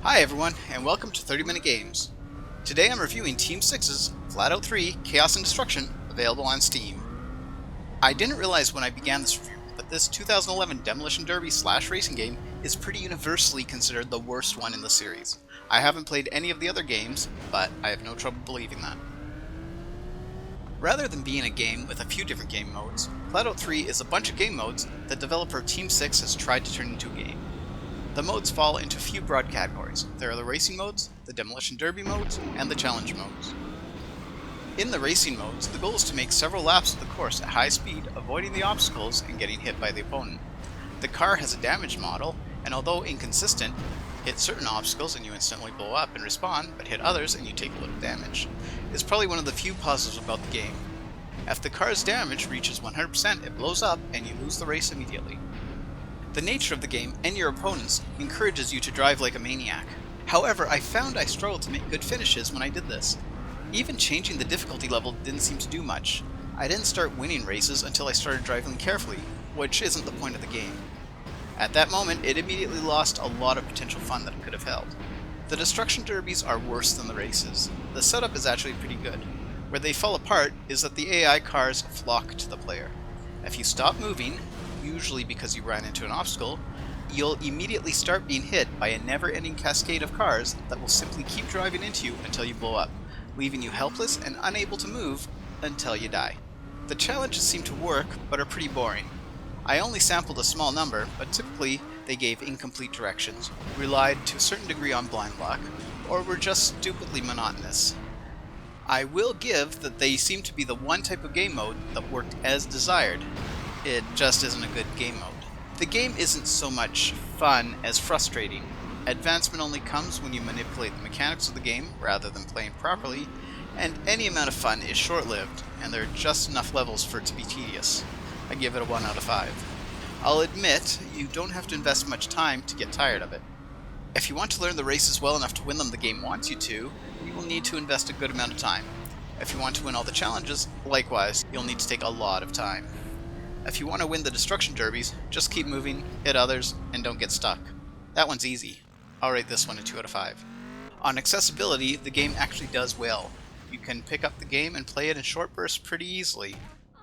Hi everyone, and welcome to 30 Minute Games. Today I'm reviewing Team 6's Flatout 3 Chaos and Destruction, available on Steam. I didn't realize when I began this review, but this 2011 Demolition Derby / racing game is pretty universally considered the worst one in the series. I haven't played any of the other games, but I have no trouble believing that. Rather than being a game with a few different game modes, Flatout 3 is a bunch of game modes that developer Team 6 has tried to turn into a game. The modes fall into a few broad categories. There are the racing modes, the demolition derby modes, and the challenge modes. In the racing modes, the goal is to make several laps of the course at high speed, avoiding the obstacles and getting hit by the opponent. The car has a damage model, and although inconsistent, hit certain obstacles and you instantly blow up and respawn, but hit others and you take a little damage. It's probably one of the few positives about the game. If the car's damage reaches 100%, it blows up and you lose the race immediately. The nature of the game and your opponents encourages you to drive like a maniac. However, I found I struggled to make good finishes when I did this. Even changing the difficulty level didn't seem to do much. I didn't start winning races until I started driving carefully, which isn't the point of the game. At that moment, it immediately lost a lot of potential fun that it could have held. The destruction derbies are worse than the races. The setup is actually pretty good. Where they fall apart is that the AI cars flock to the player. If you stop moving, usually because you ran into an obstacle, you'll immediately start being hit by a never-ending cascade of cars that will simply keep driving into you until you blow up, leaving you helpless and unable to move until you die. The challenges seem to work, but are pretty boring. I only sampled a small number, but typically they gave incomplete directions, relied to a certain degree on blind luck, or were just stupidly monotonous. I will give that they seem to be the one type of game mode that worked as desired. It just isn't a good game mode. The game isn't so much fun as frustrating. Advancement only comes when you manipulate the mechanics of the game rather than playing properly, and any amount of fun is short-lived, and there are just enough levels for it to be tedious. I give it a 1 out of 5. I'll admit, you don't have to invest much time to get tired of it. If you want to learn the races well enough to win them the game wants you to, you will need to invest a good amount of time. If you want to win all the challenges, likewise, you'll need to take a lot of time. If you want to win the destruction derbies, just keep moving, hit others, and don't get stuck. That one's easy. I'll rate this one a 2 out of 5. On accessibility, the game actually does well. You can pick up the game and play it in short bursts pretty easily.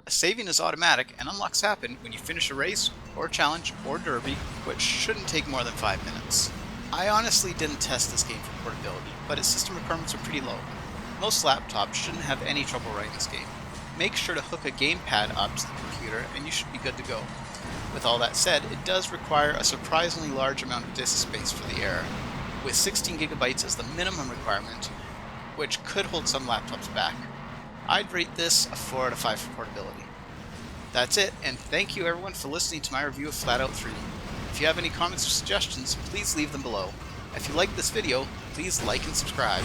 Saving is automatic, and unlocks happen when you finish a race, or challenge, or derby, which shouldn't take more than 5 minutes. I honestly didn't test this game for portability, but its system requirements are pretty low. Most laptops shouldn't have any trouble running this game. Make sure to hook a gamepad up to the computer and you should be good to go. With all that said, it does require a surprisingly large amount of disk space for the era, with 16 gigabytes as the minimum requirement, which could hold some laptops back. I'd rate this a 4 out of 5 for portability. That's it, and thank you everyone for listening to my review of Flatout 3. If you have any comments or suggestions, please leave them below. If you like this video, please like and subscribe.